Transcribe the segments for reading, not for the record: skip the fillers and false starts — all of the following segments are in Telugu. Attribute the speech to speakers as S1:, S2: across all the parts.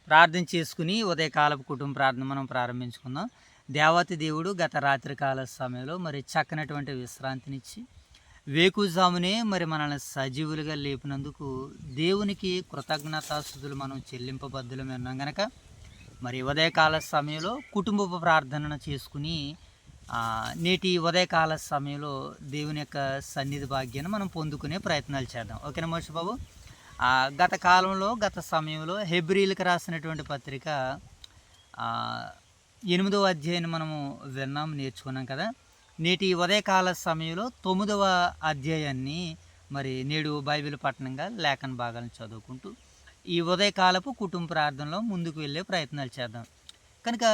S1: ప్రార్థన చేసుకుని ఉదయకాలపు కుటుంబ ప్రార్థన మనం ప్రారంభించుకుందాం. దేవాతి దేవుడు గత రాత్రికాల సమయంలో మరి చక్కనటువంటి విశ్రాంతినిచ్చి వేకుజామునే మరి మనల్ని సజీవులుగా లేపినందుకు దేవునికి కృతజ్ఞతాస్తుతులు మనం చెల్లింపబద్దులమే ఉన్నాం గనక మరి ఉదయకాల సమయంలో కుటుంబ ప్రార్థనను చేసుకుని నేటి ఉదయకాల సమయంలో దేవుని యొక్క సన్నిధి భాగ్యాన్ని మనం పొందుకునే ప్రయత్నాలు చేద్దాం. ఓకేనా మోష బాబు? గత కాలంలో గత సమయంలో హెబ్రీలకు రాసినటువంటి పత్రిక 8వ అధ్యాయాన్ని మనము విన్నాం, నేర్చుకున్నాం కదా. నేటి ఉదయకాల సమయంలో 9వ అధ్యాయాన్ని మరి నేడు బైబిల్ పఠనంగా లేఖన భాగాలను చదువుకుంటూ ఈ ఉదయకాలపు కుటుంబ ప్రార్థనలో ముందుకు వెళ్ళే ప్రయత్నాలు చేద్దాం. కనుక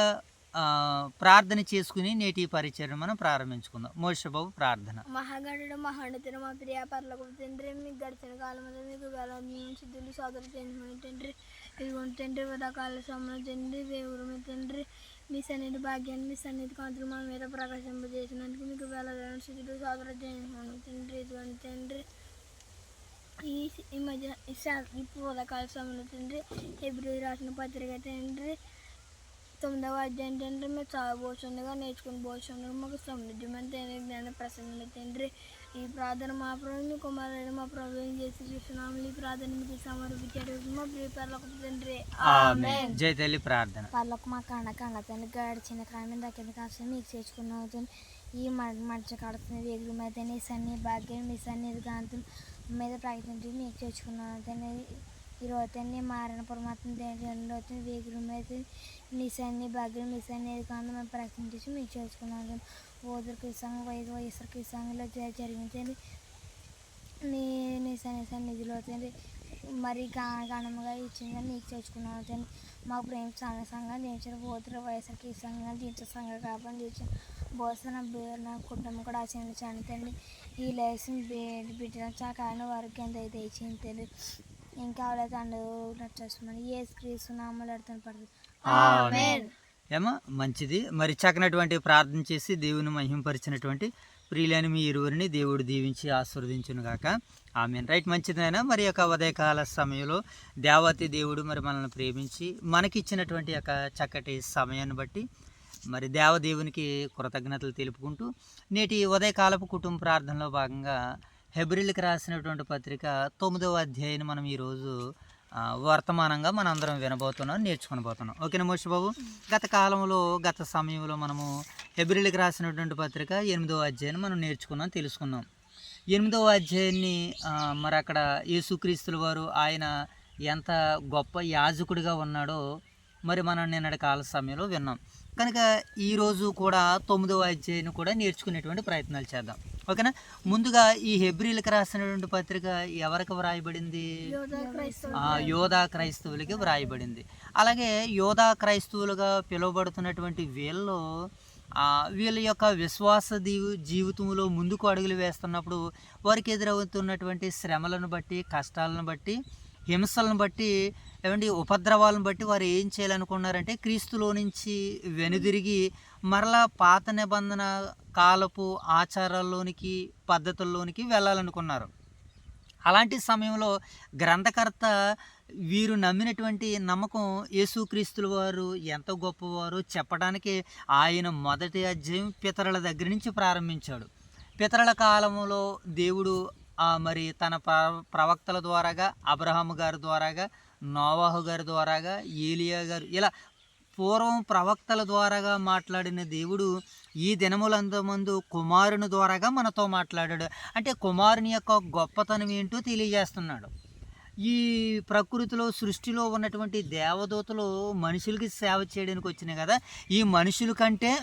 S1: ప్రార్థన చేసుకుని నేటి పరిచయం మనం ప్రారంభించుకుందాం. మోషే బాబు ప్రార్థన.
S2: మహాగణుడు మహాన్నతుడు మా ప్రియ పర్లకు తండ్రి, మీకు గడిచిన కాలంలో మీకు సిద్ధులు సోదరు చేసుకుని తండ్రి, ఇదిగోండి తండ్రి ఉదయకాల సమయంలో తండ్రి దేవుడు మీ తండ్రి మీ సన్నిధి భాగ్యాన్ని మీ సన్నిధి కాంతులు మా మీద ప్రకాశింపజేసినందుకు మీకు వేల సిద్ధులు సోదరు చేసుకుని తండ్రి, ఇదిగోండి తండ్రి ఈ మధ్య ఇప్పుడు ఉదయకాల సమయంలో తండ్రి హెబ్రీ రాసిన పత్రిక తండ్రి 9వ అధ్యాయం తండ్రి మేము చదవబోతుండగా నేర్చుకుని పోతుండగా మాకు సమృద్ధిమైన జ్ఞాన ప్రసన్న తండ్రి. ఈ ప్రార్థన మా ప్రభు కుమారుడు మా ప్రభు చేసి చూస్తున్నాము. ఈ ప్రార్థన మీకు సమర్పించాడు మా ప్రియ పర్లకు తండ్రి.
S1: జై తల్లి ప్రార్థన.
S2: పర్లకు మా కన్న తండ్రి గడిచిన కాలం దక్కిన కాస్త మీకు చేర్చుకున్నాం. ఈ మధ్య కడుతున్న వేగుల మీద నీ సన్ని భాగ్యం మీ సన్నిధి కాంతులు మీద ప్రయత్నించి మీకు చేర్చుకున్నాను తండ్రి. ఈరోజు తండ్రి మారిన పరమాత్మ తండ్రి వేగుల మీద నీ సన్ని భాగ్యం మీ సన్నిధి కాంతులు మేము ప్రయత్నించి మీకు చేర్చుకున్నాను. ఓదరికి సంఘం వయసుకి సంఘంలో జరిగించండి నీ సన్నిధిలో తండ్రి మరి ఘనముగా ఇచ్చింది నీకు చేర్చుకున్నాను తండ్రి. మాకు ప్రేమ సంఘం దించిన ఓదరి వయసుకి సంఘం దించిన సంఘం కాబట్టి దించిన బోసన నా కుటుంబం కూడా ఆచరించాను తండ్రి. ఈ లైసెన్ బిడ్డ చాకాయన వారికి ఎంత అయితే ఇచ్చింది తండ్రి. ఇంకా అవలేదు అండి ఏ స్క్రీస్ నామలాడుతాను పడుతుంది.
S1: ఏమో మంచిది. మరి చక్కనటువంటి ప్రార్థన చేసి దేవుని మహింపరిచినటువంటి ప్రియులైన మీ ఇరువురిని దేవుడు దీవించి ఆశీర్వదించును గాక. ఆమేన్. రైట్, మంచిదైనా మరి యొక్క ఉదయకాల సమయంలో దేవాతి దేవుడు మరి మనల్ని ప్రేమించి మనకిచ్చినటువంటి యొక్క చక్కటి సమయాన్ని బట్టి మరి దేవదేవునికి కృతజ్ఞతలు తెలుపుకుంటూ నేటి ఉదయకాలపు కుటుంబ ప్రార్థనలో భాగంగా హెబ్రీలకు రాసినటువంటి పత్రిక 9వ అధ్యాయాన్ని మనం ఈరోజు వర్తమానంగా మనం అందరం వినబోతున్నాం, నేర్చుకునబోతున్నాం. ఓకేనా మోషే బాబు? గత సమయంలో మనము హెబ్రీలకు రాసినటువంటి పత్రిక 8వ అధ్యాయాన్ని మనం నేర్చుకున్నాం, తెలుసుకున్నాం. 8వ అధ్యాయాన్ని మరి అక్కడ యేసుక్రీస్తుల వారు ఆయన ఎంత గొప్ప యాజకుడిగా ఉన్నాడో మరి మనం నిన్నటి కాల సమయంలో విన్నాం. కనుక ఈరోజు కూడా 9వ అధ్యాయాన్ని కూడా నేర్చుకునేటువంటి ప్రయత్నాలు చేద్దాం. ఓకేనా? ముందుగా ఈ హెబ్రీలకు రాసినటువంటి పత్రిక ఎవరికి వ్రాయబడింది? యోధా క్రైస్తవులకి వ్రాయబడింది. అలాగే యోధా క్రైస్తవులుగా పిలువబడుతున్నటువంటి వీళ్ళ యొక్క విశ్వాస జీవితంలో ముందుకు అడుగులు వేస్తున్నప్పుడు వారికి ఎదురవుతున్నటువంటి శ్రమలను బట్టి, కష్టాలను బట్టి, హింసలను బట్టి, ఏమండి ఉపద్రవాలను బట్టి వారు ఏం చేయాలనుకున్నారంటే క్రీస్తులో నుంచి వెనుదిరిగి మరలా పాత నిబంధన కాలపు ఆచారాల్లోనికి, పద్ధతుల్లోనికి వెళ్ళాలనుకున్నారు. అలాంటి సమయంలో గ్రంథకర్త వీరు నమ్మినటువంటి నమ్మకం యేసుక్రీస్తుల వారు ఎంత గొప్పవారు చెప్పడానికి ఆయన మొదటి అధ్యాయం పితరుల దగ్గర నుంచి ప్రారంభించాడు. పితరుల కాలంలో దేవుడు మరి తన ప్రవక్తల ద్వారాగా, అబ్రహాము గారి ద్వారాగా, నోవాహు గారి ద్వారాగా, ఏలియా గారు, ఇలా పూర్వం ప్రవక్తల ద్వారాగా మాట్లాడిన దేవుడు ఈ దినములందు కుమారుని ద్వారాగా మనతో మాట్లాడాడు. అంటే కుమారుని యొక్క గొప్పతనం ఏంటో తెలియజేస్తున్నాడు. ఈ ప్రకృతిలో, సృష్టిలో ఉన్నటువంటి దేవదూతలు మనుషులకి సేవ చేయడానికి వచ్చినాయి కదా. ఈ మనుషుల కంటే,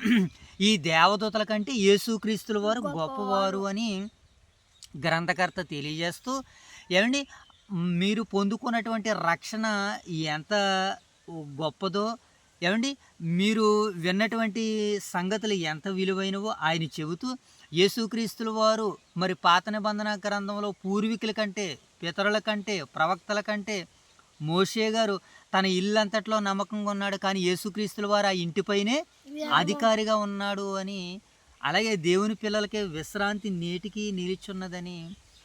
S1: ఈ దేవదూతల కంటే యేసుక్రీస్తుల వారు గొప్పవారు అని గ్రంథకర్త తెలియజేస్తూ, ఏమండి మీరు పొందుకున్నటువంటి రక్షణ ఎంత గొప్పదో, ఏమండి మీరు విన్నటువంటి సంగతులు ఎంత విలువైనవో ఆయన చెబుతూ, యేసుక్రీస్తుల వారు మరి పాత నిబంధన గ్రంథంలో పూర్వీకుల కంటే, పితరుల కంటే, ప్రవక్తల కంటే మోషే గారు తన ఇల్లంతట్లో నమ్మకంగా ఉన్నాడు, కానీ యేసుక్రీస్తుల వారు ఆ ఇంటిపైనే అధికారిగా ఉన్నాడు అని, అలాగే దేవుని పిల్లలకే విశ్రాంతి నేటికి నిలిచున్నదని,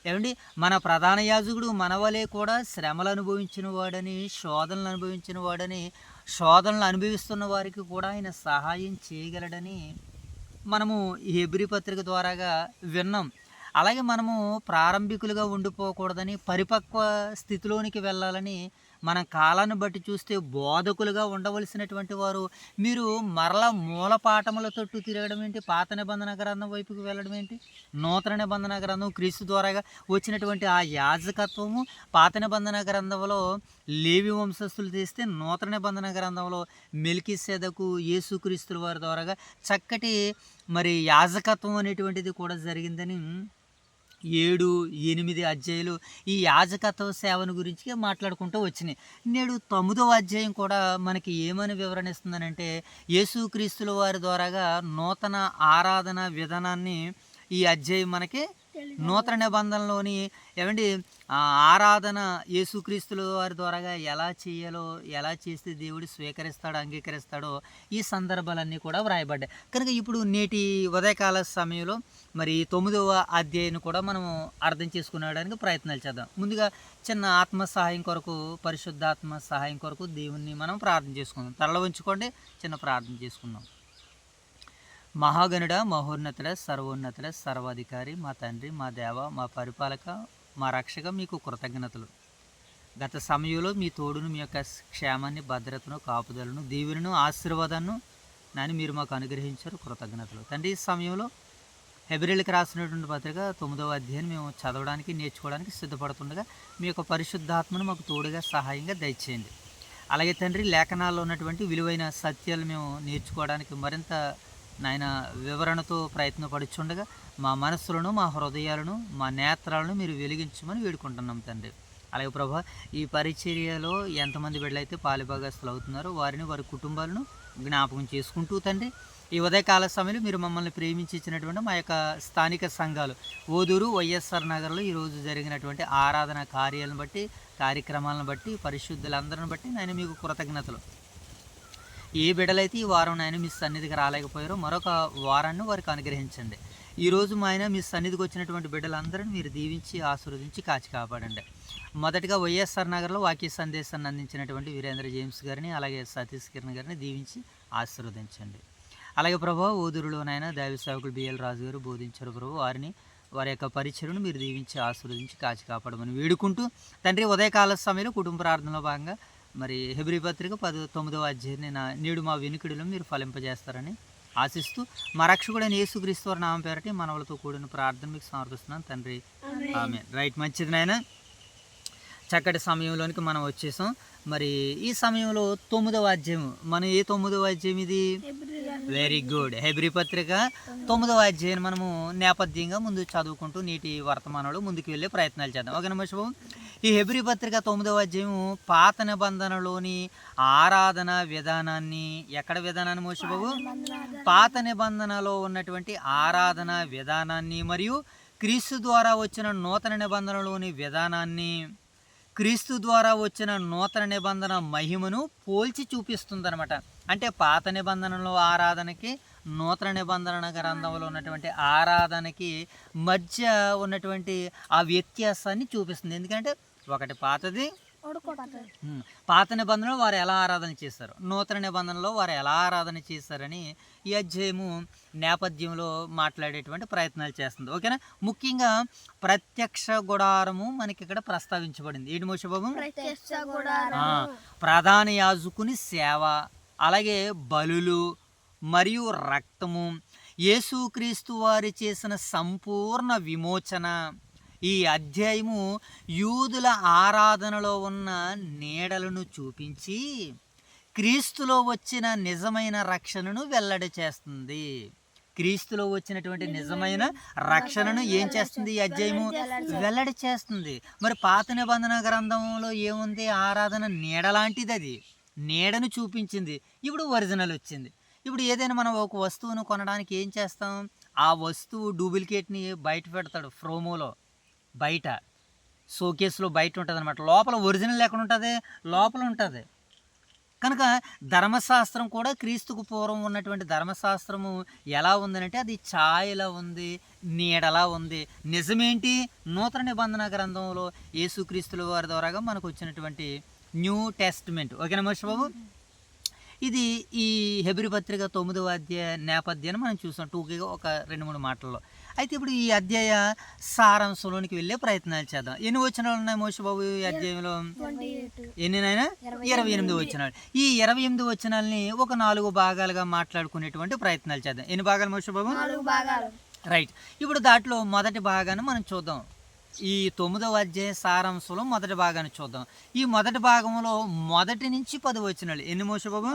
S1: ఏమండి మన ప్రధాన యాజకుడు మన వలె కూడా శ్రమలు అనుభవించిన వాడని, శోధనలు అనుభవించిన వాడని, శోధనలు అనుభవిస్తున్న వారికి కూడా ఆయన సహాయం చేయగలడని మనము ఈ హెబ్రీ పత్రిక ద్వారాగా విన్నాం. అలాగే మనము ప్రారంభికులుగా ఉండిపోకూడదని, పరిపక్వ స్థితిలోనికి వెళ్ళాలని, మన కాలాన్ని బట్టి చూస్తే బోధకులుగా ఉండవలసినటువంటి వారు మీరు మరలా మూల పాఠముల తట్టు తిరగడం ఏంటి? పాత నిబంధన గ్రంథం వైపుకి వెళ్ళడం ఏంటి? నూతన నిబంధన గ్రంథం క్రీస్తు ద్వారాగా వచ్చినటువంటి ఆ యాజకత్వము పాత నిబంధన గ్రంథంలో లేవి వంశస్థులు తీస్తే, నూతన నిబంధన గ్రంథంలో మెల్కీసెదకు యేసుక్రీస్తుల వారి ద్వారాగా చక్కటి మరి యాజకత్వం అనేటువంటిది కూడా జరిగిందని 7, 8 అధ్యాయులు ఈ యాజకత్వ సేవను గురించి మాట్లాడుకుంటూ వచ్చినాయి. నేడు 9వ అధ్యాయం కూడా మనకి ఏమని వివరణ ఇస్తుందనంటే, యేసుక్రీస్తుల వారి ద్వారాగా నూతన ఆరాధన విధానాన్ని ఈ అధ్యాయం మనకి నూతన నిబంధనలోని ఏమండి ఆరాధన యేసుక్రీస్తుల వారి ద్వారాగా ఎలా చేయాలో, ఎలా చేస్తే దేవుడు స్వీకరిస్తాడో, అంగీకరిస్తాడో ఈ సందర్భాలన్నీ కూడా వ్రాయబడ్డాయి. కనుక ఇప్పుడు నేటి ఉదయకాల సమయంలో మరి 9వ అధ్యాయాన్ని కూడా మనం అర్థం చేసుకునేడానికి ప్రయత్నాలు చేద్దాం. ముందుగా చిన్న ఆత్మ సహాయం కొరకు, పరిశుద్ధాత్మ సహాయం కొరకు దేవుణ్ణి మనం ప్రార్థన చేసుకుందాం. తల వంచుకోండి, చిన్న ప్రార్థన చేసుకుందాం. మహాగణుడ, మహోన్నతుడ, సర్వోన్నతుడ, సర్వాధికారి, మా తండ్రి, మా దేవ, మా పరిపాలక, మా రక్షక, మీకు కృతజ్ఞతలు. గత సమయంలో మీ తోడును, మీ యొక్క క్షేమాన్ని, భద్రతను, కాపుదలను, దీవెనను, ఆశీర్వాదాన్ని మీరు మాకు అనుగ్రహించారు. కృతజ్ఞతలు తండ్రి. ఈ సమయంలో హెబ్రీయులకు రాసినటువంటి పత్రిక 9వ అధ్యాయాన్ని మేము చదవడానికి, నేర్చుకోవడానికి సిద్ధపడుతుండగా మీ యొక్క పరిశుద్ధాత్మను మాకు తోడుగా, సహాయంగా దయచేయండి. అలాగే తండ్రి, లేఖనాల్లో ఉన్నటువంటి విలువైన సత్యాలు మేము నేర్చుకోవడానికి మరింత నాయన వివరణతో ప్రయత్నపడుచుండగా మా మనస్సులను, మా హృదయాలను, మా నేత్రాలను మీరు వెలిగించమని వేడుకుంటున్నాం తండ్రి. అలాగే ప్రభా, ఈ పరిచర్యలో ఎంతమంది బిడ్డలైతే పాలుభాగస్తులు అవుతున్నారో వారిని, వారి కుటుంబాలను జ్ఞాపకం చేసుకుంటూ తండ్రి, ఈ ఉదయకాల సమయంలో మీరు మమ్మల్ని ప్రేమించి ఇచ్చినటువంటి మా యొక్క స్థానిక సంఘాలు ఓదూరు, వైఎస్ఆర్ నగర్లో ఈరోజు జరిగినటువంటి ఆరాధన కార్యాలను బట్టి, కార్యక్రమాలను బట్టి, పరిశుద్ధులందరిని బట్టి నేను మీకు కృతజ్ఞతలు. ఏ బిడ్డలైతే ఈ వారం నాయన మీ సన్నిధికి రాలేకపోయారో మరొక వారాన్ని వారికి అనుగ్రహించండి. ఈరోజు మా ఆయన మీ సన్నిధికి వచ్చినటువంటి బిడ్డలందరినీ మీరు దీవించి, ఆశీర్వదించి, కాచి కాపాడండి. మొదటిగా వైఎస్ఆర్ నగర్లో వాక్య సందేశాన్ని అందించినటువంటి వీరేంద్ర జేమ్స్ గారిని, అలాగే సతీష్ కిరణ్ గారిని దీవించి ఆశీర్వదించండి. అలాగే ప్రభా, ఓదూరులోనైనా దైవ సేవకులు బిఎల్ రాజు గారు బోధించారు ప్రభు, వారిని, వారి యొక్క పరిచయను మీరు దీవించి, ఆశీర్వదించి, కాచి కాపాడమని వేడుకుంటూ తండ్రి, ఉదయకాల సమయంలో కుటుంబ ప్రార్థనలో భాగంగా మరి హెబ్రీ పత్రిక 9వ అధ్యాయాన్ని నేడు మా వెనుకడిలో మీరు ఫలింపజేస్తారని ఆశిస్తూ, మా రక్షకుడైన యేసుక్రీస్తు వారి నామం పేరటి మనవలతో కూడిన ప్రార్థన మీకు సమర్పిస్తున్నాను తండ్రి. ఆమేన్. రైట్, మంచిది నాయన. చక్కటి సమయంలోనికి మనం వచ్చేసాం. మరి ఈ సమయంలో 9వ అధ్యాయం, మనం ఏ 9వ అధ్యాయం ఇది? Very good. హెబ్రీ పత్రిక 9వ అధ్యాయం మనము నేపథ్యంగా ముందు చదువుకుంటూ నీటి వర్తమానంలో ముందుకు వెళ్ళే ప్రయత్నాలు చేద్దాం. ఓకేనా మోషబాబు? ఈ హెబ్రీ పత్రిక 9వ అధ్యాయం పాత నిబంధనలోని ఆరాధన విధానాన్ని, ఎక్కడ విధానాన్ని మోషబాబు? పాత నిబంధనలో ఉన్నటువంటి ఆరాధన విధానాన్ని మరియు క్రీస్తు ద్వారా వచ్చిన నూతన నిబంధనలోని విధానాన్ని, క్రీస్తు ద్వారా వచ్చిన నూతన నిబంధన మహిమను పోల్చి చూపిస్తుందన్నమాట. అంటే పాత నిబంధనలో ఆరాధనకి, నూతన నిబంధన గ్రంథంలో ఉన్నటువంటి ఆరాధనకి మధ్య ఉన్నటువంటి ఆ వ్యత్యాసాన్ని చూపిస్తుంది. ఎందుకంటే ఒకటి పాతది, పాత నిబంధనలో వారు ఎలా ఆరాధన చేశారు, నూతన నిబంధనలో వారు ఎలా ఆరాధన చేశారని ఈ అధ్యాయము నేపథ్యంలో మాట్లాడేటువంటి ప్రయత్నాలు చేస్తుంది. ఓకేనా? ముఖ్యంగా ప్రత్యక్ష గుడారము మనకి ఇక్కడ ప్రస్తావించబడింది. ఏంటి మోషబాబు? ప్రధాన యాజకుని సేవ, అలాగే బలులు మరియు రక్తము, యేసుక్రీస్తు వారి చేసిన సంపూర్ణ విమోచన. ఈ అధ్యాయము యూదుల ఆరాధనలో ఉన్న నీడలను చూపించి క్రీస్తులో వచ్చిన నిజమైన రక్షణను వెల్లడి చేస్తుంది. క్రీస్తులో వచ్చినటువంటి నిజమైన రక్షణను ఏం చేస్తుంది ఈ అధ్యాయము? వెల్లడి చేస్తుంది. మరి పాత నిబంధన గ్రంథంలో ఏముంది? ఆరాధన నీడ లాంటిది, అది నీడను చూపించింది. ఇప్పుడు ఒరిజినల్ వచ్చింది. ఇప్పుడు ఏదైనా మనం ఒక వస్తువును కొనడానికి ఏం చేస్తాం? ఆ వస్తువు డూప్లికేట్ని బయట పెడతాడు, ప్రోమోలో బయట షోకేస్లో బయట ఉంటుంది అనమాట. లోపల ఒరిజినల్ ఎక్కడ ఉంటుంది? లోపల ఉంటుంది. కనుక ధర్మశాస్త్రం కూడా క్రీస్తుకు పూర్వం ఉన్నటువంటి ధర్మశాస్త్రము ఎలా ఉందనంటే అది ఛాయలా ఉంది, నీడలా ఉంది. నిజమేంటి? నూతన నిబంధన గ్రంథంలో యేసుక్రీస్తుల వారి ద్వారాగా మనకు వచ్చినటువంటి న్యూ టెస్ట్మెంట్. ఓకేనా మోషే బాబు? ఇది ఈ హెబ్రీ పత్రిక 9వ అధ్యాయ నేపథ్యాన్ని మనం చూసాం టూకీగా ఒక 2-3 మాటల్లో. అయితే ఇప్పుడు ఈ అధ్యాయ సారాంశంలోనికి వెళ్ళే ప్రయత్నాలు చేద్దాం. ఎన్ని వచనాలు ఉన్నాయి మోషే బాబు ఈ అధ్యాయంలో? ఎన్నినైనా 28 వచనాలు. ఈ 28 వచనాలని ఒక 4 భాగాలుగా మాట్లాడుకునేటువంటి ప్రయత్నాలు చేద్దాం. ఎన్ని భాగాలు మోషే బాబు?
S2: 4 భాగాలు.
S1: రైట్. ఇప్పుడు దాంట్లో మొదటి భాగాన్ని మనం చూద్దాం. ఈ 9వ అధ్యాయ సారాంశంలో మొదటి భాగాన్ని చూద్దాం. ఈ మొదటి భాగంలో 1 నుంచి 10 వచనాలు. ఎన్ని మోషే బాబు?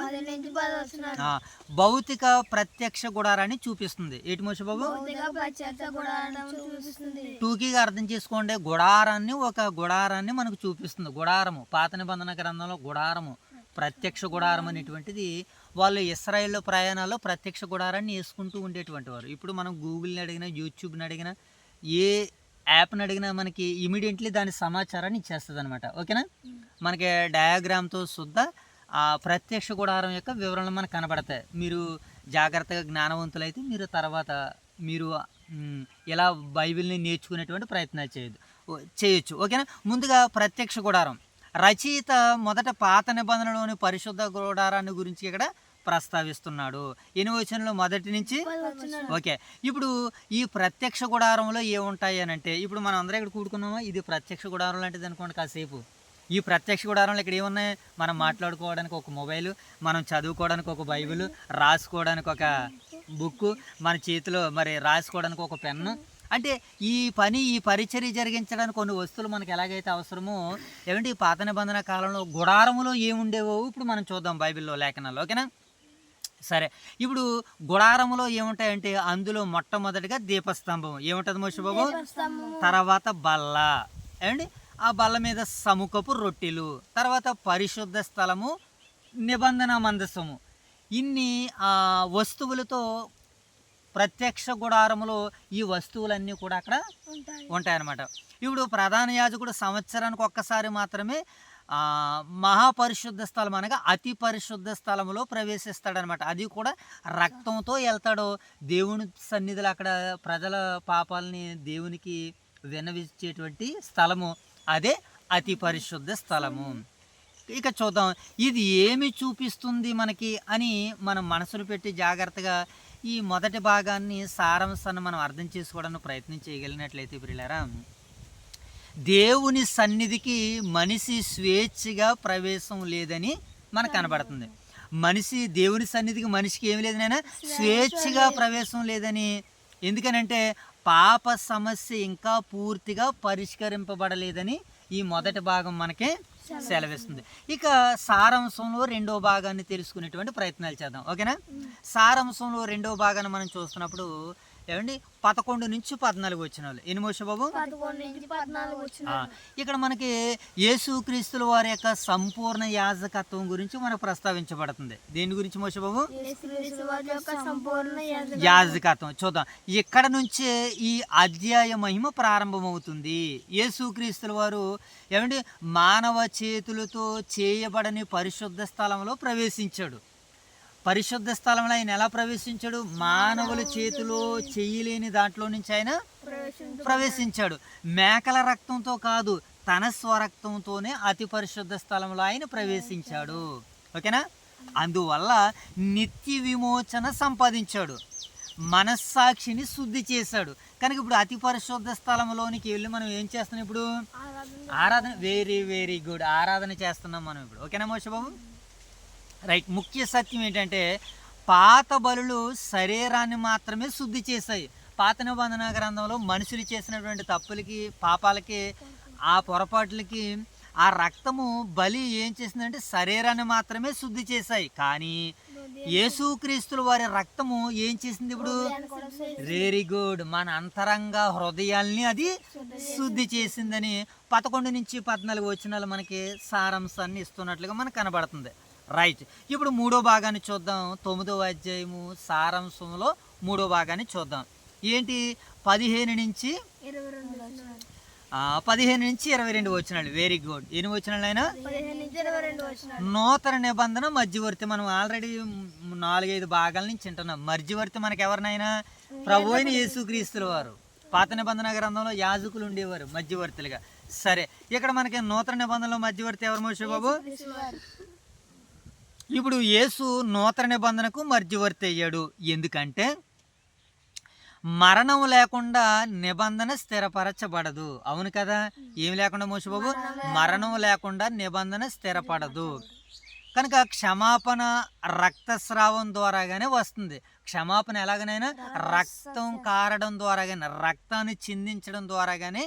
S1: భౌతిక ప్రత్యక్ష గుడారాన్ని చూపిస్తుంది. ఏంటి మోషే బాబు? టూకీగా అర్థం చేసుకోండి. ఒక గుడారాన్ని మనకు చూపిస్తుంది. గుడారము పాత నిబంధన గ్రంథంలో గుడారము, ప్రత్యక్ష గుడారం అనేటువంటిది వాళ్ళు ఇశ్రాయేల్లో ప్రయాణాల్లో ప్రత్యక్ష గుడారాన్ని వేసుకుంటూ ఉండేటువంటి వారు. ఇప్పుడు మనం గూగుల్ని అడిగినా, యూట్యూబ్ని అడిగినా, ఏ యాప్ని అడిగినా మనకి ఇమీడియట్లీ దాని సమాచారాన్ని ఇచ్చేస్తుంది అనమాట. ఓకేనా? మనకి డయాగ్రామ్తో సుద్దా ఆ ప్రత్యక్ష గుడారం యొక్క వివరణలు మనకు కనబడతాయి. మీరు జాగ్రత్తగా జ్ఞానవంతులైతే మీరు తర్వాత మీరు ఇలా బైబిల్ని నేర్చుకునేటువంటి ప్రయత్నాలు చేయొచ్చు. ఓకేనా? ముందుగా ప్రత్యక్ష గుడారం రచయిత మొదట పాత నిబంధనలోని పరిశుద్ధ గుడారాన్ని గురించి ఇక్కడ ప్రస్తావిస్తున్నాడు. ఎన్ని వచనంలో? 1 నుంచి. ఓకే. ఇప్పుడు ఈ ప్రత్యక్ష గుడారంలో ఏముంటాయి అని అంటే, ఇప్పుడు మనం అందరం ఇక్కడ కూడుకున్నామా? ఇది ప్రత్యక్ష గుడారం లాంటిది అనుకోండి కాసేపు. ఈ ప్రత్యక్ష గుడారంలో ఇక్కడ ఏమున్నాయి? మనం మాట్లాడుకోవడానికి ఒక మొబైల్, మనం చదువుకోవడానికి ఒక బైబిల్, రాసుకోవడానికి ఒక బుక్, మన చేతిలో మరి రాసుకోవడానికి ఒక పెన్ను. అంటే ఈ పరిచర్య జరిగించడానికి కొన్ని వస్తువులు మనకి ఎలాగైతే అవసరమో, ఏమంటే ఈ పాత నిబంధన కాలంలో గుడారములో ఏముండేవో ఇప్పుడు మనం చూద్దాం బైబిల్లో, లేఖనాల్లో. ఓకేనా? సరే. ఇప్పుడు గుడారములో ఏముంటాయంటే అందులో మొట్టమొదటిగా దీపస్తంభం. ఏముంటుంది మోషే బాబు? తర్వాత బల్ల, ఏమండి ఆ బల్ల మీద సముఖపు రొట్టెలు, తర్వాత పరిశుద్ధ స్థలము, నిబంధన మందసము. ఇన్ని వస్తువులతో ప్రత్యక్ష గుడారములో ఈ వస్తువులన్నీ కూడా అక్కడ ఉంటాయన్నమాట. ఇప్పుడు ప్రధాన యాజకుడు సంవత్సరానికి ఒక్కసారి మాత్రమే మహాపరిశుద్ధ స్థలం అనగా అతి పరిశుద్ధ స్థలంలో ప్రవేశిస్తాడనమాట. అది కూడా రక్తంతో వెళ్తాడు. దేవుని సన్నిధిలో అక్కడ ప్రజల పాపాలని దేవునికి విన్నవించేటువంటి స్థలము అదే అతి పరిశుద్ధ స్థలము. ఇక చూద్దాం ఇది ఏమి చూపిస్తుంది మనకి అని మనం మనసును పెట్టి జాగ్రత్తగా ఈ మొదటి భాగాన్ని సారాంశాన్ని మనం అర్థం చేసుకోవడానికి ప్రయత్నం చేయగలిగినట్లయితే ప్రియులారా, దేవుని సన్నిధికి మనిషి స్వేచ్ఛగా ప్రవేశం లేదని మనకు కనబడుతుంది. దేవుని సన్నిధికి మనిషికి ఏమి లేదనైనా స్వేచ్ఛగా ప్రవేశం లేదని. ఎందుకనంటే పాప సమస్య ఇంకా పూర్తిగా పరిష్కరింపబడలేదని ఈ మొదటి భాగం మనకి సెలవిస్తుంది. ఇక సారాంశంలో 2వ భాగాన్ని తెలుసుకునేటువంటి ప్రయత్నాలు చేద్దాం. ఓకేనా? సారాంశంలో 2వ భాగాన్ని మనం చూస్తున్నప్పుడు ఏమండి 11 నుంచి 14 వచనాలు. ఎన్ని మోషే బాబు?
S2: 11 నుంచి 14 వచనాలు.
S1: ఇక్కడ మనకి యేసుక్రీస్తుల వారి యొక్క సంపూర్ణ యాజకత్వం గురించి మనకు ప్రస్తావించబడుతుంది. దేని గురించి మోషే బాబు? యాజకత్వం. చూద్దాం. ఇక్కడ నుంచే ఈ అధ్యాయ మహిమ ప్రారంభమవుతుంది. యేసుక్రీస్తుల వారు ఏమండి మానవ చేతులతో చేయబడని పరిశుద్ధ స్థలంలో ప్రవేశించాడు. పరిశుద్ధ స్థలంలో ఆయన ఎలా ప్రవేశించాడు? మానవుల చేతిలో చేయలేని దాంట్లో నుంచి ఆయన ప్రవేశించాడు. మేకల రక్తంతో కాదు, తన స్వరక్తంతోనే అతి పరిశుద్ధ స్థలంలో ఆయన ప్రవేశించాడు. ఓకేనా? అందువల్ల నిత్య విమోచన సంపాదించాడు, మనస్సాక్షిని శుద్ధి చేశాడు. కనుక ఇప్పుడు అతి పరిశుద్ధ స్థలంలోనికి వెళ్ళి మనం ఏం చేస్తున్నాం? ఇప్పుడు ఆరాధన. Very good. ఆరాధన చేస్తున్నాం మనం ఇప్పుడు. ఓకేనా మోషే బాబు? రైట్. ముఖ్య సత్యం ఏంటంటే పాత బలులు శరీరాన్ని మాత్రమే శుద్ధి చేశాయి. పాత నిబంధన గ్రంథంలో మనుషులు చేసినటువంటి తప్పులకి, పాపాలకి, ఆ పొరపాట్లకి ఆ రక్తము బలి ఏం చేసిందంటే శరీరాన్ని మాత్రమే శుద్ధి చేశాయి. కానీ యేసుక్రీస్తుల వారి రక్తము ఏం చేసింది? ఇప్పుడు వెరీ గుడ్, మన అంతరంగ హృదయాల్ని అది శుద్ధి చేసిందని 11 నుంచి 14 వచనాలు మనకి సారాంశాన్ని ఇస్తున్నట్లుగా మనకు కనబడుతుంది. రైట్. ఇప్పుడు 3వ భాగాన్ని చూద్దాం. 9వ అధ్యాయము సారాంశంలో 3వ భాగాన్ని చూద్దాం. ఏంటి? 15 నుంచి 15 నుంచి 22 వచనాలు. Very good. ఎన్ని వచనాలు అయినా?
S2: 15 నుంచి 22 వచనాలు.
S1: నూతన నిబంధన మధ్యవర్తి. మనం ఆల్రెడీ 4-5 భాగాల నుంచి వింటున్నాం. మధ్యవర్తి మనకి ఎవరినైనా? ప్రభు అయిన యేసుక్రీస్తుల వారు. పాత నిబంధన గ్రంథంలో యాజకులు ఉండేవారు మధ్యవర్తులుగా. సరే, ఇక్కడ మనకి నూతన నిబంధనలో మధ్యవర్తి ఎవరు మోషే బాబు? ఇప్పుడు యేసు నూతన నిబంధనకు మధ్యవర్తి అయ్యాడు. ఎందుకంటే మరణం లేకుండా నిబంధన స్థిరపరచబడదు. అవును కదా? ఏమి లేకుండా మోషే బాబు? మరణం లేకుండా నిబంధన స్థిరపడదు. కనుక క్షమాపణ రక్తస్రావం ద్వారాగానే వస్తుంది. క్షమాపణ ఎలాగనైనా రక్తం కారడం ద్వారా కానీ, రక్తాన్ని చిందించడం ద్వారా కానీ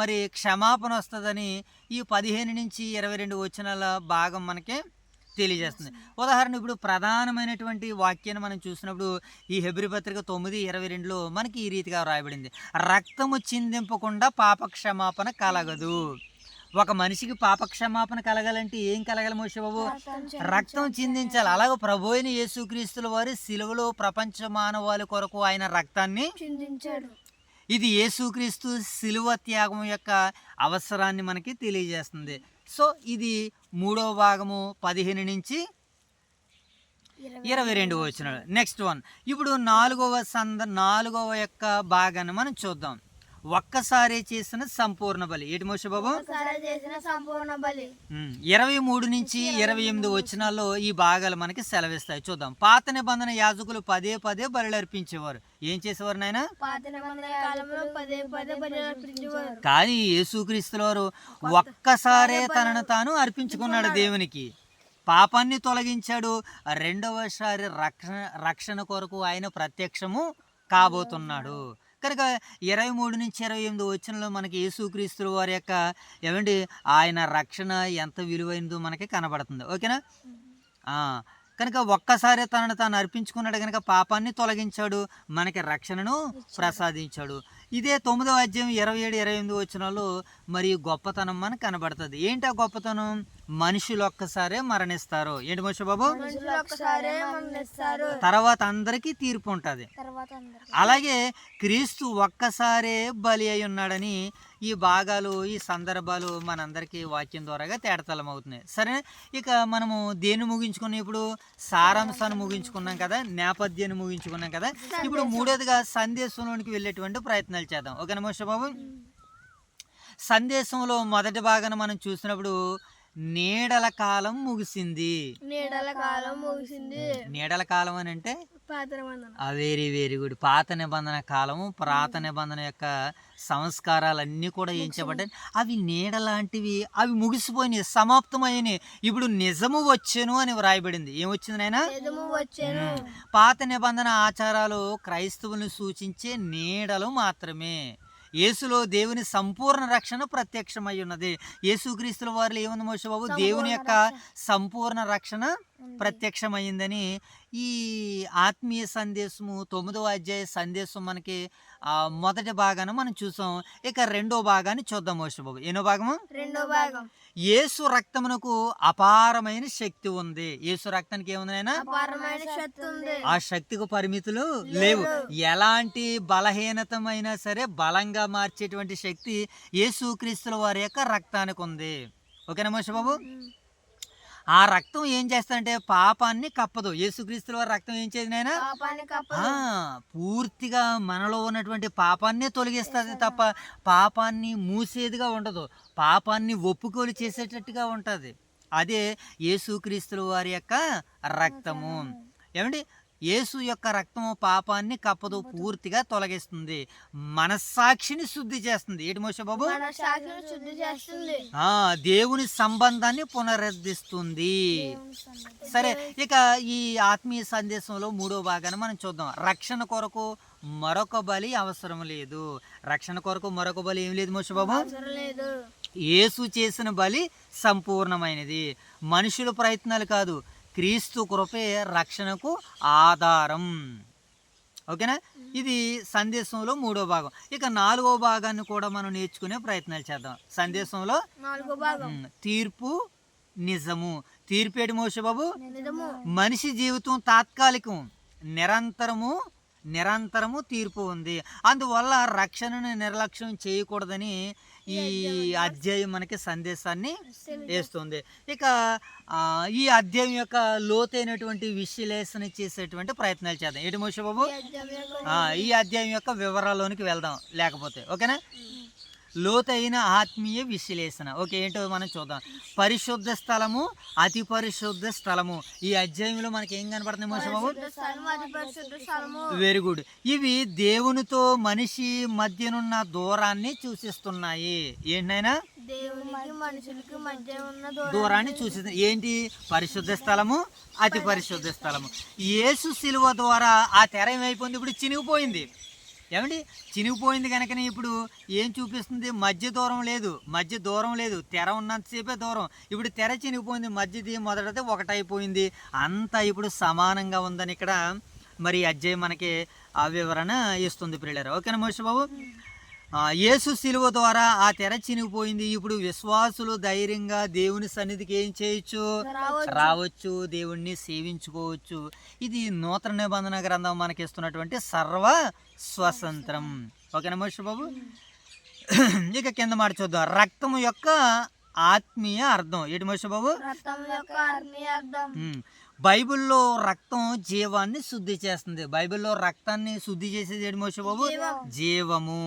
S1: మరి క్షమాపణ వస్తుందని ఈ 15 నుంచి 22 వచనాల భాగం మనకి తెలియజేస్తుంది. ఉదాహరణ, ఇప్పుడు ప్రధానమైనటువంటి వాక్యాన్ని మనం చూసినప్పుడు ఈ హెబ్రీ పత్రిక 9:22లో మనకి ఈ రీతిగా రాయబడింది: రక్తము చిందింపకుండా పాప క్షమాపణ కలగదు. ఒక మనిషికి పాపక్షమాపణ కలగాలంటే ఏం కలగాలి మోషే బాబు? రక్తం చిందించాలి. అలాగే ప్రభు అయిన యేసుక్రీస్తుల వారి సిలువలో ప్రపంచ మానవాళి కొరకు ఆయన రక్తాన్ని చిందించాడు. ఇది యేసుక్రీస్తు సిలువ త్యాగం యొక్క అవసరాన్ని మనకి తెలియజేస్తుంది. సో ఇది 3వ భాగము 15 నుంచి 22 వచనాలు. నెక్స్ట్ వన్, ఇప్పుడు 4వ యొక్క భాగాన్ని మనం చూద్దాం. ఒక్కసారి చేసిన సంపూర్ణ బలి. ఏంటి మోషే బాబు? 23 నుంచి 28 వచనాల్లో ఈ భాగాలు మనకి సెలవిస్తాయి. చూద్దాం. పాత నిబంధన యాజకులు పదే బలులు అర్పించేవారు. ఏం చేసేవారు నాయన? కానీ యేసుక్రీస్తుల వారు ఒక్కసారే తనను తాను అర్పించుకున్నాడు దేవునికి. పాపాన్ని తొలగించాడు. రెండవసారి రక్షణ కొరకు ఆయన ప్రత్యక్షము కాబోతున్నాడు. కనుక 23 నుంచి 28 వచనంలో మనకి యేసుక్రీస్తుల వారి యొక్క ఆయన రక్షణ ఎంత విలువైనదో మనకి కనబడుతుంది. ఓకేనా? కనుక ఒక్కసారి తనను తాను అర్పించుకున్నాడు కనుక పాపాన్ని తొలగించాడు, మనకి రక్షణను ప్రసాదించాడు. ఇదే 9వ అధ్యాయం 27-28 వచనాల్లో మరి గొప్పతనం మనకు కనబడుతుంది. ఏంటి ఆ గొప్పతనం? మనుషులు ఒక్కసారే మరణిస్తారు. ఏంటి మోషే బాబు? తర్వాత అందరికీ తీర్పు ఉంటుంది. అలాగే క్రీస్తు ఒక్కసారే బలి అయి ఉన్నాడని ఈ భాగాలు, ఈ సందర్భాలు మనందరికీ వాక్యం ద్వారాగా తేటతలం అవుతున్నాయి. సరే, ఇక మనము దేన్ని ముగించుకున్నాం? ఇప్పుడు సారాంశాన్ని ముగించుకున్నాం కదా, నేపథ్యాన్ని ముగించుకున్నాం కదా. ఇప్పుడు 3వదిగా సందేశంలోనికి వెళ్ళేటువంటి ప్రయత్నాలు చేద్దాం. ఓకేనా మోషే బాబు? సందేశంలో మొదటి భాగాన్ని మనం చూసినప్పుడు నీడల కాలం ముగిసింది. నీడల కాలం అని అంటే వెరీ గుడ్. పాత నిబంధన కాలము, పాత నిబంధన యొక్క సంస్కారాలన్నీ కూడా ఏం చెప్పండి, అవి నీడ లాంటివి. అవి ముగిసిపోయినాయి, సమాప్తమైనవి. ఇప్పుడు నిజము వచ్చెను అని వ్రాయబడింది. ఏమొచ్చింది నాయన? పాత నిబంధన ఆచారాలు క్రైస్తవులను సూచించే నీడలు మాత్రమే. యేసులో దేవుని సంపూర్ణ రక్షణ ప్రత్యక్షమై ఉన్నది. యేసుక్రీస్తుల వారిలో ఏముంది మోషే బాబు? దేవుని యొక్క సంపూర్ణ రక్షణ ప్రత్యక్షమైందని ఈ ఆత్మీయ సందేశము 9వ అధ్యాయ సందేశం మనకి మొదటి భాగాన్ని మనం చూసాం. ఇక 2వ భాగాన్ని చూద్దాం మోషే బాబు. ఎన్నో భాగము? 2వ భాగం. యేసు రక్తమునకు అపారమైన శక్తి ఉంది. యేసు రక్తానికి ఏముంది నాయన? అపారమైన శక్తి ఉంది. ఆ శక్తికి పరిమితులు లేవు. ఎలాంటి బలహీనతమైనా సరే బలంగా మార్చేటువంటి శక్తి యేసుక్రీస్తుల వారి యొక్క రక్తానికి ఉంది. ఓకేనా మోషే బాబు? ఆ రక్తం ఏం చేస్తాడంటే పాపాన్ని కప్పదు. యేసుక్రీస్తుల వారి రక్తం ఏం చేయదు నాయన? పూర్తిగా మనలో ఉన్నటువంటి పాపాన్నే తొలగిస్తుంది తప్ప పాపాన్ని మూసేదిగా ఉండదు. పాపాన్ని ఒప్పుకోలు చేసేటట్టుగా ఉంటుంది. అదే యేసుక్రీస్తుల వారి యొక్క రక్తము. యేసు యొక్క రక్తము పాపాన్ని కప్పదు, పూర్తిగా తొలగిస్తుంది, మనస్సాక్షిని శుద్ధి చేస్తుంది. ఏంటి మోషే బాబు? దేవుని సంబంధాన్ని పునరుద్ధరిస్తుంది. సరే, ఇక ఈ ఆత్మీయ సందేశంలో 3వ భాగాన్ని మనం చూద్దాం. రక్షణ కొరకు మరొక బలి అవసరం లేదు. రక్షణ కొరకు మరొక బలి ఏం లేదు మోషే బాబు? యేసు చేసిన బలి సంపూర్ణమైనది. మనుషుల ప్రయత్నాలు కాదు, క్రీస్తు కృపే రక్షణకు ఆధారం. ఓకేనా? ఇది సందేశంలో 3వ భాగం. ఇక 4వ భాగాన్ని కూడా మనం నేర్చుకునే ప్రయత్నాలు చేద్దాం. సందేశంలో 4వ భాగం తీర్పు నిజము. తీర్పు ఏంటి మోషే బాబు? మనిషి జీవితం తాత్కాలికం, నిరంతరము తీర్పు ఉంది. అందువల్ల రక్షణను నిర్లక్ష్యం చేయకూడదని ఈ అధ్యాయం మనకి సందేశాన్ని వేస్తుంది. ఇక ఈ అధ్యాయం యొక్క లోతైనటువంటి విశ్లేషణ చేసేటువంటి ప్రయత్నాలు చేద్దాం. ఏంటి మోషే బాబు? ఈ అధ్యాయం యొక్క వివరాల్లోనికి వెళ్దాం లేకపోతే, ఓకేనా? లోతైన ఆత్మీయ విశ్లేషణ. ఓకే, ఏంటో మనం చూద్దాం. పరిశుద్ధ స్థలము, అతి పరిశుద్ధ స్థలము. ఈ అధ్యాయంలో మనకి ఏం కనపడుతుంది మోషే బాబు? Very good. ఇవి దేవునితో మనిషి మధ్యనున్న దూరాన్ని సూచిస్తున్నాయి. ఏంటైనా దూరాన్ని సూచిస్తుంది. ఏంటి? పరిశుద్ధ స్థలము, అతి పరిశుద్ధ స్థలము. యేసు శిలువ ద్వారా ఆ తెర ఏమైపోయింది? ఇప్పుడు చినిగిపోయింది. ఏమండి? చినిగిపోయింది కనుకనే ఇప్పుడు ఏం చూపిస్తుంది? మధ్య దూరం లేదు, తెర ఉన్నంతసేపే దూరం. ఇప్పుడు తెర చినిగిపోయింది, మధ్యది మొదటిది ఒకటైపోయింది, అంతా ఇప్పుడు సమానంగా ఉందని ఇక్కడ మరి అధ్యాయం మనకి ఆ వివరణ ఇస్తుంది ప్రియులారా. ఓకేనా మోషే బాబు? యేసు శిలువ ద్వారా ఆ తెర చినిగిపోయింది. ఇప్పుడు విశ్వాసులు ధైర్యంగా దేవుని సన్నిధికి ఏం చేయొచ్చు? రావచ్చు, దేవుణ్ణి సేవించుకోవచ్చు. ఇది నూతన నిబంధన గ్రంథం మనకి ఇస్తున్నటువంటి సర్వ స్వతంత్రం. ఓకేనా మోషే బాబు? ఇక కింద మాట చూద్దాం. రక్తము యొక్క ఆత్మీయ అర్థం. ఏంటి మోషే బాబు? బైబిల్లో రక్తం జీవాన్ని శుద్ధి చేస్తుంది. బైబిల్లో రక్తాన్ని శుద్ధి చేసేది ఏంటి మోషే బాబు? జీవము.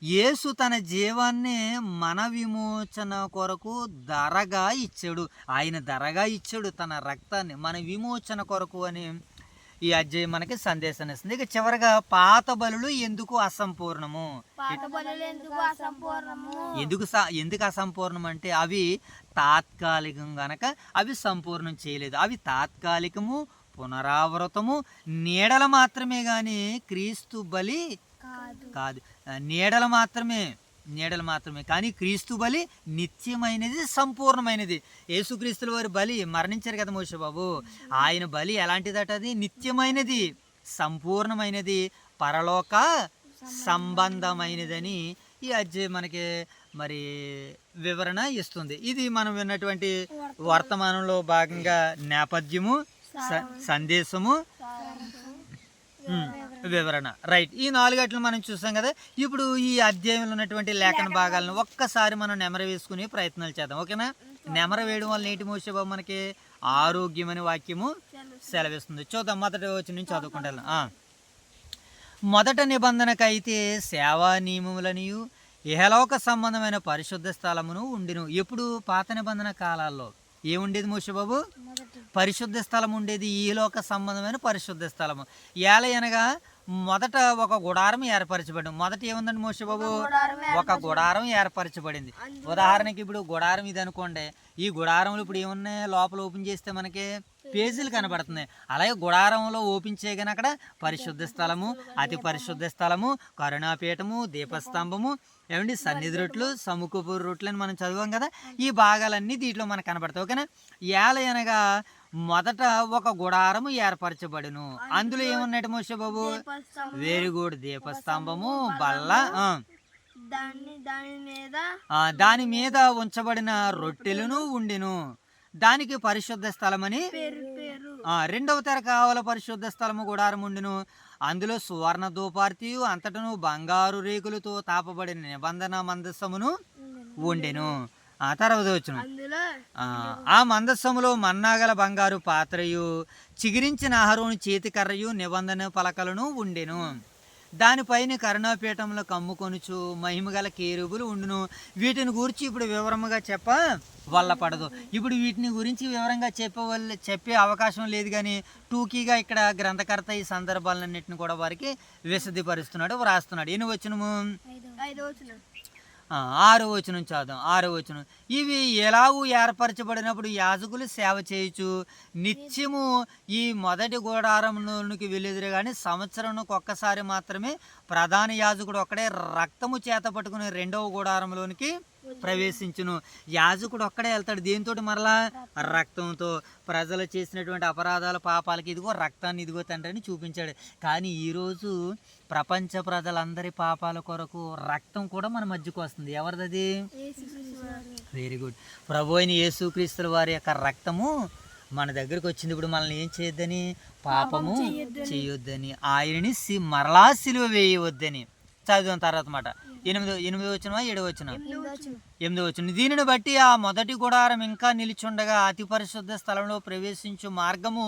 S1: యేసు తన జీవాన్ని మన విమోచన కొరకు ధరగా ఇచ్చాడు. ఆయన ధరగా ఇచ్చాడు తన రక్తాన్ని మన విమోచన కొరకు అని ఈ అధ్యాయం మనకి సందేశాన్ని ఇస్తుంది. ఇక చివరిగా పాత బలులు ఎందుకు అసంపూర్ణము? ఎందుకు అసంపూర్ణం అంటే అవి తాత్కాలికం గనక అవి సంపూర్ణం చేయలేదు. అవి తాత్కాలికము, పునరావృతము, నీడల మాత్రమే కానీ క్రీస్తు బలి కాదు. నీడలు మాత్రమే కానీ క్రీస్తు బలి నిత్యమైనది, సంపూర్ణమైనది. యేసుక్రీస్తుల వారి బలి మరణించారు కదా మోషే బాబు, ఆయన బలి ఎలాంటిదట? అది నిత్యమైనది, సంపూర్ణమైనది, పరలోక సంబంధమైనదని ఈ అధ్యాయం మనకి మరి వివరణ ఇస్తుంది. ఇది మనం విన్నటువంటి వర్తమానంలో భాగంగా నేపథ్యము, సందేశము, వివరణ. రైట్. ఈ 4 గంటలు మనం చూసాం కదా. ఇప్పుడు ఈ అధ్యాయంలో ఉన్నటువంటి లేఖన భాగాలను ఒక్కసారి మనం నెమర వేసుకునే ప్రయత్నాలు చేద్దాం. ఓకేనా? నెమర వేయడం వల్ల ఏంటి మోషే బాబు? మనకి ఆరోగ్యం అనే వాక్యము సెలవిస్తుంది. చూద్దాం, మొదటి వచనం నుంచి చదువుకుంటాను. మొదట నిబంధనకైతే సేవా నియమములనియు ఇహలోక సంబంధమైన పరిశుద్ధ స్థలమును ఉండిను. ఎప్పుడు? పాత నిబంధన కాలాల్లో ఏముండేది మోషే బాబు? పరిశుద్ధ స్థలం ఉండేది, ఈలోక సంబంధమైన పరిశుద్ధ స్థలము. ఏలయనగా మొదట ఒక గుడారం ఏర్పరచబడింది. మొదట ఏముందండి మోషే బాబు? ఒక గుడారం ఏర్పరచబడింది. ఉదాహరణకి ఇప్పుడు గుడారం ఇది అనుకోండి. ఈ గుడారంలో ఇప్పుడు ఏమున్నాయి? లోపల ఓపెన్ చేస్తే మనకి పేజీలు కనబడుతున్నాయి. అలాగే గుడారంలో ఓపెన్ చేయగానే అక్కడ పరిశుద్ధ స్థలము, అతి పరిశుద్ధ స్థలము, కరుణాపీఠము, దీపస్తంభము, ఏమండి సన్నిధి రొట్లు, సముఖపు రొట్లు అని మనం చదివాం కదా. ఈ భాగాలన్నీ దీంట్లో మనకు కనబడతాయి. ఓకేనా? ఏలయనగా మొదట ఒక గుడారము ఏర్పరచబడును. అందులో ఏమున్నట్టు మోషే బాబు? Very good. దీపస్తంభము, బల్ల, దాని మీద ఉంచబడిన రొట్టెలను ఉండిను. దానికి పరిశుద్ధ స్థలమని రెండవ తెర కావాల పరిశుద్ధ స్థలము గుడారం ఉండును. అందులో సువర్ణ ధూపార్తియు అంతటను బంగారు రేకులతో తాపబడిన నిబంధన మందస్సమును ఉండెను. తర్వాత వచ్చును. ఆ మందస్సములో మన్నాగల బంగారు పాత్రయు చిగిరించిన అహరోను చేతికర్రయు నిబంధన పలకలను ఉండెను. దానిపైన కరుణాపీఠంలో కమ్ముకొనుచు మహిమగల కేరుబులు ఉండును. వీటిని గురించి ఇప్పుడు వివరముగా వల్ల పడదు. ఇప్పుడు వీటిని గురించి వివరంగా చెప్పే అవకాశం లేదు. కానీ టూకీగా ఇక్కడ గ్రంథకర్త ఈ సందర్భాలన్నింటిని కూడా వారికి విశదీపరుస్తున్నాడు, వ్రాస్తున్నాడు. ఎన్ని వచనము? 6వ వచనం చదువుదాం. 6వ వచనం. ఇవి ఎలాగూ ఏర్పరచబడినప్పుడు యాజకులు సేవ చేయొచ్చు. నిత్యము ఈ మొదటి గుడారంలోనికి వెళ్ళేదిరే కానీ సంవత్సరానికి ఒక్కసారి మాత్రమే ప్రధాన యాజకుడు ఒక్కడే రక్తము చేత పట్టుకుని రెండవ గుడారంలోనికి ప్రవేశించును. యాజకుడు ఒక్కడే వెళ్తాడు. దేనితో? మరలా రక్తంతో. ప్రజలు చేసినటువంటి అపరాధాల పాపాలకి ఇదిగో రక్తాన్ని ఇదిగో తండ్రి అని చూపించాడు. కానీ ఈరోజు ప్రపంచ ప్రజలందరి పాపాల కొరకు రక్తం కూడా మన మధ్యకు వస్తుంది. ఎవరిది? Very good. ప్రభు అయిన యేసుక్రీస్తుల వారి యొక్క రక్తము మన దగ్గరకు వచ్చింది. ఇప్పుడు మనల్ని ఏం చేయొద్దని? పాపము చేయొద్దని, ఆయనని మరలా సిలువ వేయవద్దని. చదివిన తర్వాత మాట 8 వచ్చినవా 7 వచ్చిన 8 వచ్చిన. దీనిని బట్టి ఆ మొదటి గుడారం ఇంకా నిలిచుండగా అతి పరిశుద్ధ స్థలంలో ప్రవేశించు మార్గము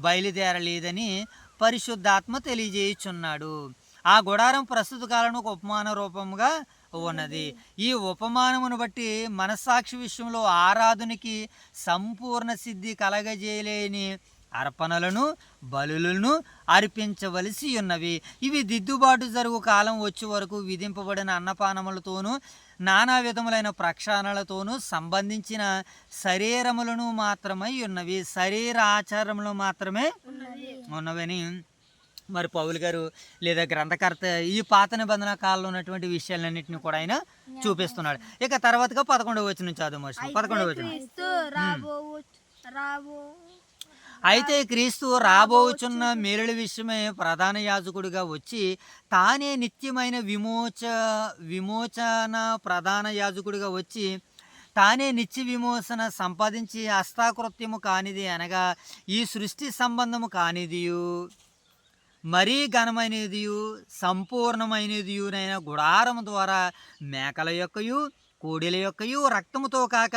S1: బయలుదేరలేదని పరిశుద్ధాత్మ తెలియజేయుచున్నాడు. ఆ గుడారం ప్రస్తుత కాలం ఒక ఉపమాన రూపముగా ఉన్నది. ఈ ఉపమానమును బట్టి మనస్సాక్షి విషయంలో ఆరాధనకి సంపూర్ణ సిద్ధి కలగజేయలేని అర్పణలను బలులను అర్పించవలసి ఉన్నవి. ఇవి దిద్దుబాటు జరుగు కాలం వచ్చే వరకు విధింపబడిన అన్నపానములతోనూ నానా విధములైన ప్రక్షాళనలతోనూ సంబంధించిన శరీరములను మాత్రమై ఉన్నవి, శరీర ఆచారములు మాత్రమే ఉన్నవని మరి పౌలు గారు లేదా గ్రంథకర్త ఈ పాత నిబంధన కాలంలో ఉన్నటువంటి విషయాలన్నింటినీ కూడా ఆయన చూపిస్తున్నాడు. ఇక తర్వాతగా 11వ వచనం చదువు. 11వ వచనం. అయితే క్రీస్తు రాబోచున్న మేలుల విషయమే ప్రధాన యాజకుడిగా వచ్చి తానే నిత్యమైన విమోచన ప్రధాన యాజకుడిగా వచ్చి తానే నిత్య విమోచన సంపాదించి హస్తాకృత్యము కానిది అనగా ఈ సృష్టి సంబంధము కానిదియు మరీ ఘనమైనదియు సంపూర్ణమైనదియునైన గుడారము ద్వారా మేకల యొక్కయు కోడెల యొక్కయు రక్తముతో కాక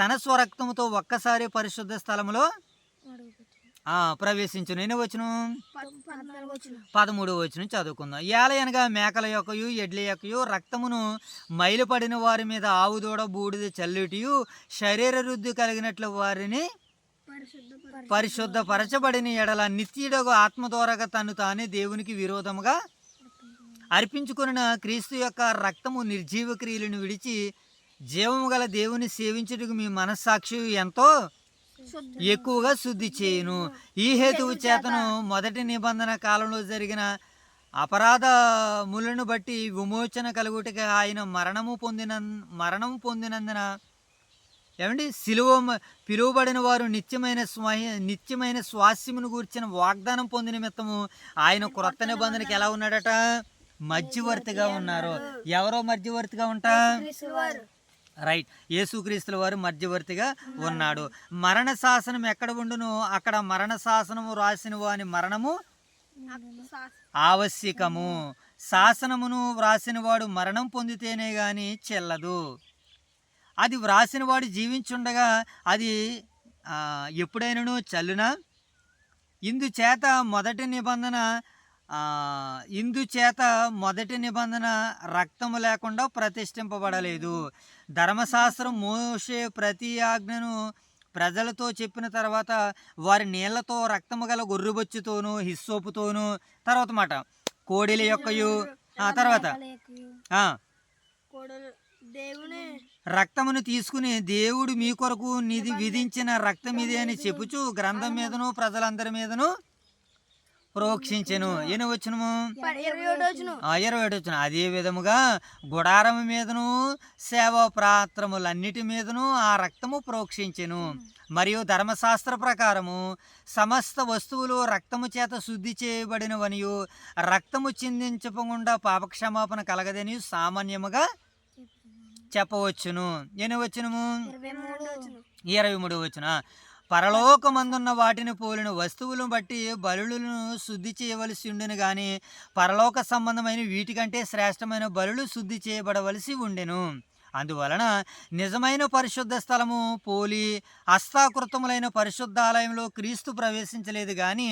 S1: తన స్వరక్తముతో ఒక్కసారి పరిశుద్ధ స్థలములో ప్రవేశించును. ఎన్ని వచ్చును? 13వ వచనం చదువుకుందాం. ఏలయనగా మేకల యొక్కయు ఎడ్ల యొక్కయు రక్తమును మైలుపడిన వారి మీద ఆవు దూడ బూడిద చల్లుటియు శరీర వృద్ధి కలిగినట్లు వారిని పరిశుద్ధపరచబడిన ఎడల నిత్యుడగు ఆత్మ ద్వారాగా తను తానే దేవునికి విరోధముగా అర్పించుకున్న క్రీస్తు యొక్క రక్తము నిర్జీవ క్రియలను విడిచి జీవము గల దేవుని సేవించుటకు మీ మనస్సాక్షి ఎంతో ఎక్కువగా శుద్ధి చేయును. ఈ హేతువు చేతను మొదటి నిబంధన కాలంలో జరిగిన అపరాధములను బట్టి విమోచన కలుగుటకి ఆయన మరణము పొందినందున సిలువ పిలువబడిన వారు నిత్యమైన స్వాస్యమును గూర్చిన వాగ్దానం పొందిన నిమిత్తము ఆయన క్రొత్త నిబంధనకి ఎలా ఉన్నాడట? మధ్యవర్తిగా ఉన్నారు. ఎవరో మధ్యవర్తిగా ఉంటా? రైట్, యేసుక్రీస్తుల వారు మధ్యవర్తిగా ఉన్నాడు. మరణ శాసనం ఎక్కడ ఉండునో అక్కడ మరణ శాసనము రాసిన వాని మరణము ఆవశ్యకము. శాసనమును వ్రాసిన వాడు మరణం పొందితేనే గాని చెల్లదు. అది వ్రాసినవాడు జీవించుండగా అది ఎప్పుడైనాను చల్లునా? ఇందుచేత మొదటి నిబంధన రక్తము లేకుండా ప్రతిష్ఠింపబడలేదు. ధర్మశాస్త్రం మోషే ప్రతి ఆజ్ఞను ప్రజలతో చెప్పిన తర్వాత వారి నీళ్లతో రక్తము గల గొర్రెబొచ్చుతోనూ హిస్సోపుతోనూ తర్వాత మాట కోడెల యొక్కయు తర్వాత రక్తమును తీసుకుని దేవుడు మీ కొరకు విధించిన రక్తం ఇదే అని చెప్పుచు గ్రంథం మీదను ప్రజలందరి మీదను ప్రోక్షించెను. ఎన్ని వచ్చును? 27 అదే విధముగా గుడారము మీదను సేవా ప్రాత్రములన్నిటి మీదను ఆ రక్తము ప్రోక్షించెను. మరియు ధర్మశాస్త్ర ప్రకారము సమస్త వస్తువులు రక్తము చేత శుద్ధి చేయబడినవనియు రక్తము చిందించకుండా పాపక్షమాపణ కలగదని సామాన్యముగా చెప్పవచ్చును. ఎన్ని వచ్చును? 23 వచ్చున. పరలోకమందున్న వాటిని పోలిన వస్తువులను బట్టి బలులను శుద్ధి చేయవలసి ఉండెను గాని పరలోక సంబంధమైన వీటికంటే శ్రేష్టమైన బలులు శుద్ధి చేయబడవలసి ఉండెను. అందువలన నిజమైన పరిశుద్ధ స్థలము పోలి హస్తాకృతములైన పరిశుద్ధాలయంలో క్రీస్తు ప్రవేశించలేదు కానీ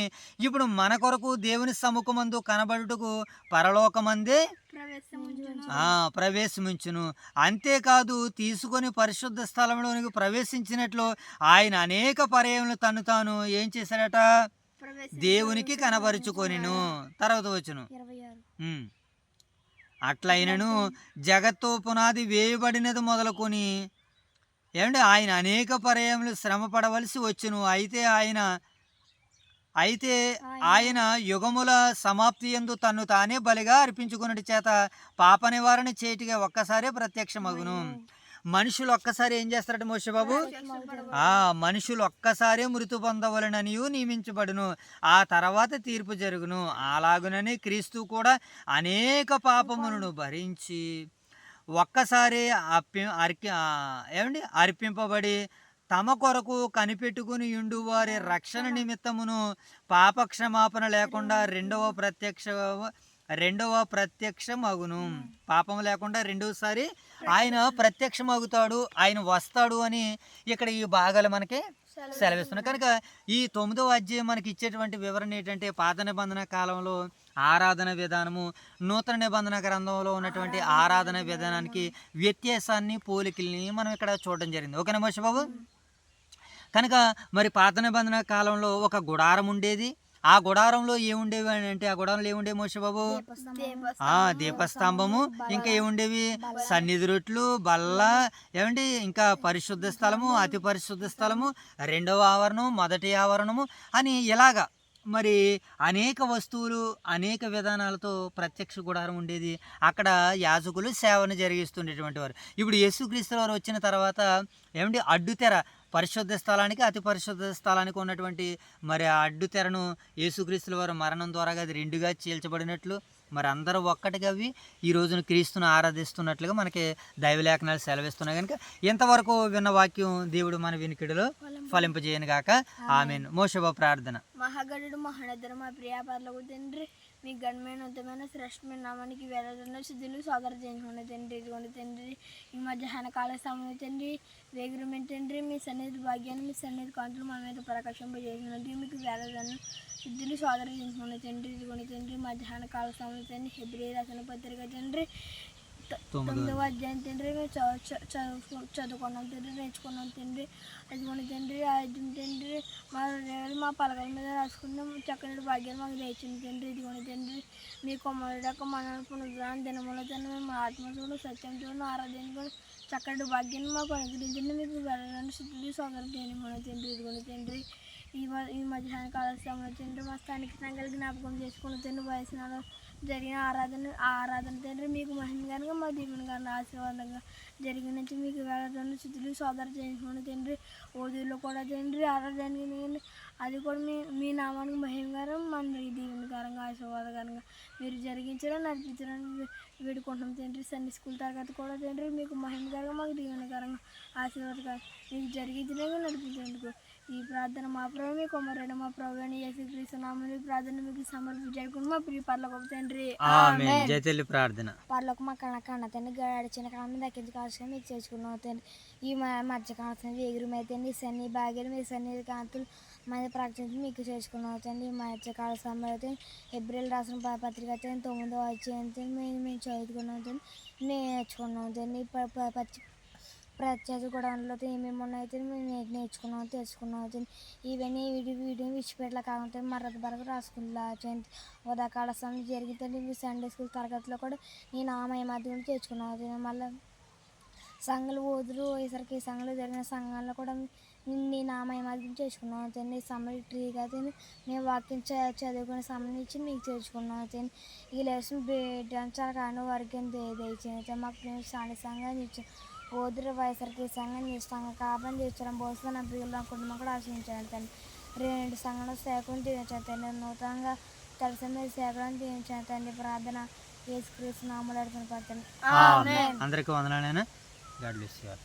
S1: ఇప్పుడు మన కొరకు దేవుని సముఖమందు కనబడుటకు పరలోకమందే ప్రవేశముంచును. అంతేకాదు తీసుకొని పరిశుద్ధ స్థలంలోనికి ప్రవేశించినట్లు ఆయన అనేక పర్యాయములు తను తాను ఏం చేశాడట? దేవునికి కనబరుచుకొనిను. తర్వాత వచ్చును. అట్లయినను జగత్తు పునాది వేయబడినది మొదలుకొని ఆయన అనేక పర్యాయములు శ్రమ పడవలసి వచ్చును. అయితే ఆయన యుగముల సమాప్తి యందు తన్ను తానే బలిగా అర్పించుకున్నటి చేత పాప నివారణ చేటిగా ఒక్కసారే ప్రత్యక్షమగును. మనుషులు ఒక్కసారి ఏం చేస్తారట మోషేబాబు? మనుషులు ఒక్కసారే మృతి పొందవలననియు నియమించబడును. ఆ తర్వాత తీర్పు జరుగును. అలాగునని క్రీస్తు కూడా అనేక పాపములను భరించి ఒక్కసారి అర్పింపబడి తమ కొరకు కనిపెట్టుకుని ఉండు వారి రక్షణ నిమిత్తమును పాపక్షమాపణ లేకుండా రెండవ ప్రత్యక్షమగును. పాపం లేకుండా రెండవసారి ఆయన ప్రత్యక్షమగుతాడు, ఆయన వస్తాడు అని ఇక్కడ ఈ భాగాలు మనకి సెలవిస్తున్నాయి. కనుక ఈ 9వ అధ్యాయం మనకి ఇచ్చేటువంటి వివరణ ఏంటంటే పాత నిబంధన కాలంలో ఆరాధన విధానము, నూతన నిబంధన గ్రంథంలో ఉన్నటువంటి ఆరాధన విధానానికి వ్యత్యాసాన్ని, పోలికల్ని మనం ఇక్కడ చూడడం జరిగింది. ఓకేనా మోషే బాబు? కనుక మరి పాత నిబంధన కాలంలో ఒక గుడారం ఉండేది. ఆ గుడారంలో ఏముండేవి అని అంటే, ఆ గుడారంలో ఏముండేవి మోషే బాబు? దీపస్తంభము, ఇంకా ఏముండేవి? సన్నిధి రొట్లు, బల్ల, ఏమండి, ఇంకా పరిశుద్ధ స్థలము, అతి పరిశుద్ధ స్థలము, రెండవ ఆవరణము, మొదటి ఆవరణము అని ఇలాగా మరి అనేక వస్తువులు, అనేక విధానాలతో ప్రత్యక్ష గుడారం ఉండేది. అక్కడ యాజకులు సేవను జరిగిస్తుండేటువంటి వారు. ఇప్పుడు యేసుక్రీస్తు వారు వచ్చిన తర్వాత ఏమండి, అడ్డుతెర, పరిశుద్ధ స్థలానికి అతి పరిశుద్ధ స్థలానికి ఉన్నటువంటి మరి ఆ అడ్డుతెరను యేసుక్రీస్తుల వారు మరణం ద్వారా అది రెండుగా చీల్చబడినట్లు మరి అందరూ ఒక్కటిగా అవి ఈ రోజున క్రీస్తును ఆరాధిస్తున్నట్లుగా మనకి దైవలేఖనాలు సెలవిస్తున్నాయి. కనుక ఇంతవరకు విన్న వాక్యం దేవుడు మన వినికిడిలో ఫలింపజేయను గాక. ఆమేన్. మోషే బాబు ప్రార్థన.
S2: మహాగణుడు మహానద్దరు మా ప్రియాపర్లకు తండ్రి, మీ ఘనమైన ఉత్తమైన శ్రేష్టమైన నామానికి వేల శుద్ధులు సోదరు చేయించుకోండి తండ్రి. ఇదిగోండి తండ్రి, ఈ మధ్యాహ్న కాల సమయం తండ్రి, వేగురమైన తండ్రి, మీ సన్నిధి భాగ్యాన్ని, మీ సన్నిధి కాంతులు మా మీద ప్రకాశింపజేసినట్టు మీకు వేల శుద్ధులు సోదరు చేయించుకోండి తండ్రి. ఇదిగోండి తండ్రి, మధ్యాహ్న కాల సమయం తండ్రి, హెబ్రీ రాసిన పత్రిక తండ్రి 9వ అధ్యాయం తండ్రి, మేము చదువుకున్నాం తండ్రి, నేర్చుకున్నాం తండ్రి. అదిగోండి తండ్రి, ఆ అధ్యాయం తండ్రి మా పలకల మీద రాసుకున్నాం చక్కని భాగ్యాన్ని మాకు తెచ్చింది తండ్రి. ఇదిగోండి తండ్రి, మీ కొమ్మడి యొక్క మన పునరుద్ధాన దినములో తండ్రి మేము ఆత్మచూడు, సత్యం చూడు, ఆరాధించుకొని చక్కటి భాగ్యాన్ని మాకు అనుగ్రహించండి. మీకు వెళ్ళడానికి శుద్ధి సోదరు చేయమని తండ్రి. ఇదిగోండి తండ్రి, ఈ మధ్యాహ్న కాల సమయంలో తండ్రి మా స్థానిక సంఘాలు జ్ఞాపకం చేసుకున్న తండ్రి, వయసులో జరిగిన ఆరాధన తండ్రి మీకు మహిమగా, మా దేవుని గారిని ఆశీర్వాదంగా జరిగిన నుంచి మీకు వెళ్ళడానికి శుద్ధులు సోదరు చేయించుకోండి తండ్రి. ఓదులో కూడా తండ్రి ఆరాధన, అది కూడా మీ నామానికి మహిమగారం, మన దేవుని గారంగా ఆశీర్వాదకరంగా మీరు జరిగించడం నడిపించడానికి వేడుకుంటున్నాం తండ్రి. సండే స్కూల్ తరగతి కూడా తండ్రి మీకు మహిమగారంగా, మాకు దేవుని గారంగా ఆశీర్వాదకరంగా మీకు జరిగించడానికి నడిపించేందుకు ఈ ప్రార్థన మా ప్రభు మీ కుమారుడు మా ప్రభు అని యేసుక్రీస్తు నామములో ప్రార్థన మీకు సమర్పించుకుని మా ప్రియ పరలోకపు తండ్రి.
S1: ఆమేన్. జై తల్లి ప్రార్థన.
S2: పరలోక మా కన్న తండ్రి, గడిచిన కాలం దక్కించి కాల్సిన మీకు చేసుకున్నాం తండ్రి. ఈ మధ్య కాల్సిన ఎగురుమైతే మీ సన్ని భాగ్యాలు, మీ సన్నిధి కాంతులు మన ప్రకటించి మీకు చేసుకున్నాం తండ్రి. ఈ మధ్యకాల సమయంలో హెబ్రీలు రాసిన పత్రిక 9వ అధ్యాయం మేము చదువుకున్నాం తండ్రి, నేర్చుకున్నాం తండ్రి. ప్రత్యేక గొడవల్లో ఏమేమి ఉన్నాయితే మేము నేర్చుకున్నాం, తెలుసుకున్నాం. ఇవన్నీ వీడియో విడిచిపెట్టలా కాకుండా మరొక వరకు రాసుకుంటా ఉదయకాల సమయం జరిగిందంటే మీ సండే స్కూల్ తరగతిలో కూడా నేను ఆమె మధ్యలో తెచ్చుకున్నాను. మళ్ళీ సంఘాలు ఓదురు వేసరికి సంఘాలు జరిగిన సంఘాల్లో కూడా నేను ఆమె మధ్యలో చేసుకున్నాను తండ్రి. సమయం ట్రీగా మేము వాక్యం చదువుకునే సమయం ఇచ్చి మీకు చేర్చుకున్నాం. ఈ లెసన్ డాన్స్ కానీ వారికి దయచేయండి. మాకు మేము సాని సంఘాన్ని ఇచ్చాం. ఓదురు వయసరికి సంఘం చేస్తాం కాబట్టి తీర్చడం పోస్తే నా పిల్లలు నా కుటుంబం కూడా ఆశించాను తండ్రి. 2 సంఘాలు సేవకుని తీర్చాను తండ్రి. నూతనంగా కలిసి మీరు సేవలను తీర్చాను తండ్రి. ప్రార్థన యేసుక్రీస్తు నామములో అడుగుతున్నాను.
S1: అందరికీ వందనాలు. God bless you all.